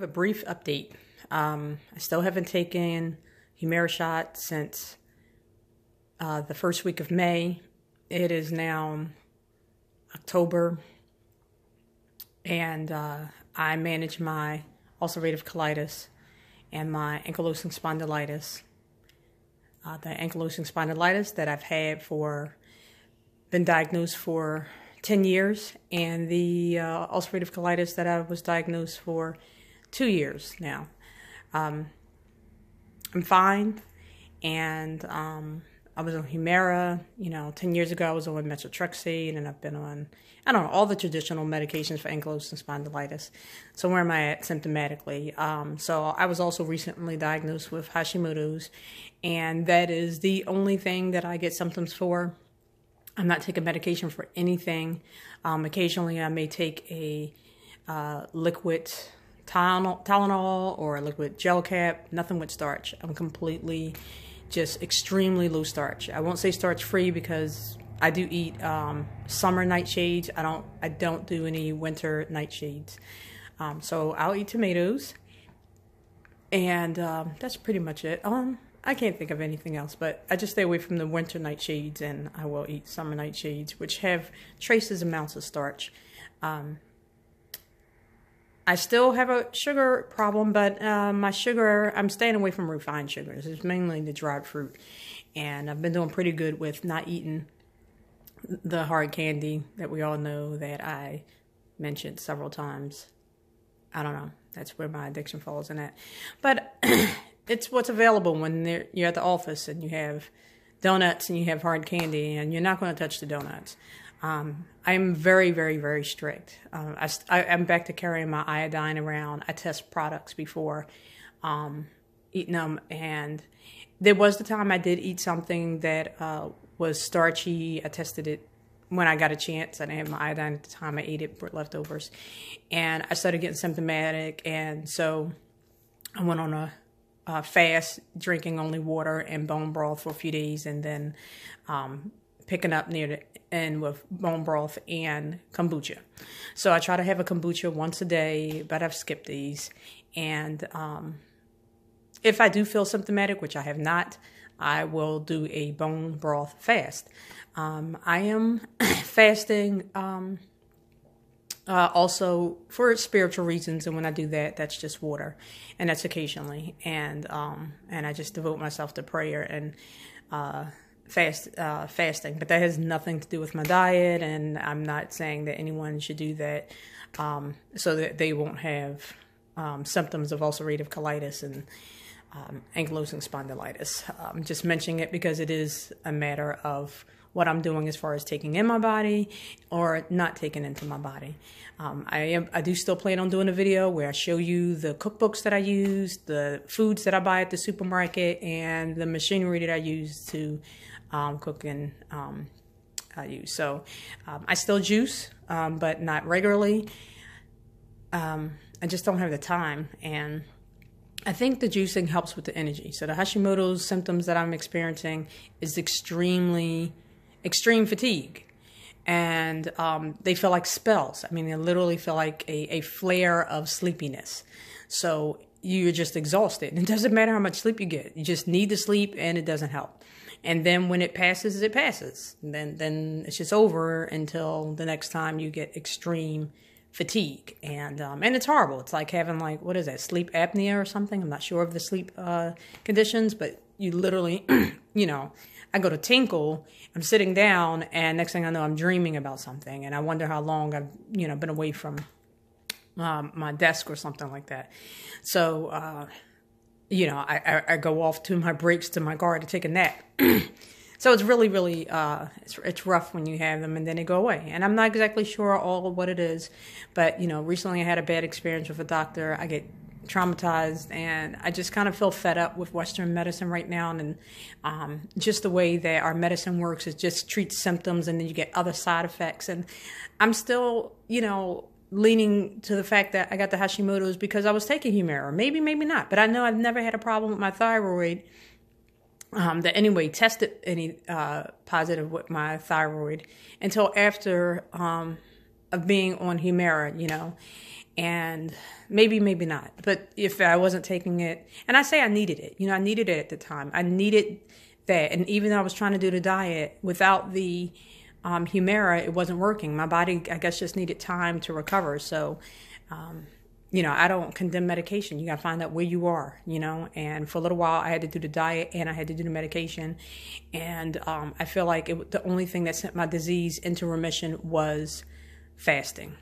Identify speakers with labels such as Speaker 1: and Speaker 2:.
Speaker 1: A brief update. I still haven't taken Humira shot since the first week of May. It is now October, and I manage my ulcerative colitis and my ankylosing spondylitis. The ankylosing spondylitis that I've had been diagnosed for 10 years, and the ulcerative colitis that I was diagnosed for 2 years now. I'm fine, and I was on Humira. 10 years ago I was on methotrexate, and I've been on, all the traditional medications for ankylosing spondylitis. So where am I at symptomatically? So I was also recently diagnosed with Hashimotos, and that is the only thing that I get symptoms for. I'm not taking medication for anything. Occasionally I may take a liquid Tylenol or a liquid gel cap, nothing with starch. I'm completely just extremely low starch. I won't say starch free because I do eat summer nightshades. I don't do any winter nightshades. So I'll eat tomatoes, and that's pretty much it. I can't think of anything else, but I just stay away from the winter nightshades, and I will eat summer nightshades, which have traces amounts of starch. I still have a sugar problem, but my sugar, I'm staying away from refined sugars. It's mainly the dried fruit. And I've been doing pretty good with not eating the hard candy that we all know that I mentioned several times. I don't know. That's where my addiction falls in at. But it's what's available when you're at the office and you have donuts and you have hard candy, and you're not going to touch the donuts. I'm very, very, very strict. I'm back to carrying my iodine around. I test products before eating them, and there was the time I did eat something that was starchy. I tested it when I got a chance. I didn't have my iodine at the time. I ate it for leftovers, and I started getting symptomatic, and so I went on a fast, drinking only water and bone broth for a few days, and then picking up near the end with bone broth and kombucha. So I try to have a kombucha once a day, but I've skipped these. And if I do feel symptomatic, which I have not, I will do a bone broth fast. I am fasting also for spiritual reasons, and when I do that, that's just water, and that's occasionally. And I just devote myself to prayer and fasting, but that has nothing to do with my diet, and I'm not saying that anyone should do that so that they won't have symptoms of ulcerative colitis and ankylosing spondylitis. I'm just mentioning it because it is a matter of what I'm doing as far as taking in my body or not taking into my body. I do still plan on doing a video where I show you the cookbooks that I use, the foods that I buy at the supermarket, and the machinery that I use to cook and use. So I still juice, but not regularly. I just don't have the time, and I think the juicing helps with the energy. So the Hashimoto's symptoms that I'm experiencing is extreme fatigue, and they feel like spells. I mean, they literally feel like a flare of sleepiness. So you're just exhausted. It doesn't matter how much sleep you get. You just need to sleep, and it doesn't help. And then when it passes, it passes. And then it's just over until the next time you get extreme fatigue. And it's horrible. It's like having, what is that, sleep apnea or something? I'm not sure of the sleep conditions, but you literally, I go to tinkle, I'm sitting down, and next thing I know, I'm dreaming about something. And I wonder how long I've, been away from my desk or something like that. So, I go off to my breaks to my car to take a nap. So it's really, really, it's rough when you have them and then they go away. And I'm not exactly sure all of what it is, but, recently I had a bad experience with a doctor. I get traumatized, and I just kind of feel fed up with Western medicine right now. And just the way that our medicine works is just treats symptoms, and then you get other side effects. And I'm still, leaning to the fact that I got the Hashimoto's because I was taking Humira. Maybe, maybe not. But I know I've never had a problem with my thyroid that anyway tested any positive with my thyroid until after of being on Humira, And maybe not. But if I wasn't taking it, and I say I needed it, I needed it at the time. I needed that. And even though I was trying to do the diet, without the Humira, it wasn't working. My body, I guess, just needed time to recover. So, I don't condemn medication. You got to find out where you are, and for a little while I had to do the diet and I had to do the medication. And I feel like the only thing that sent my disease into remission was fasting.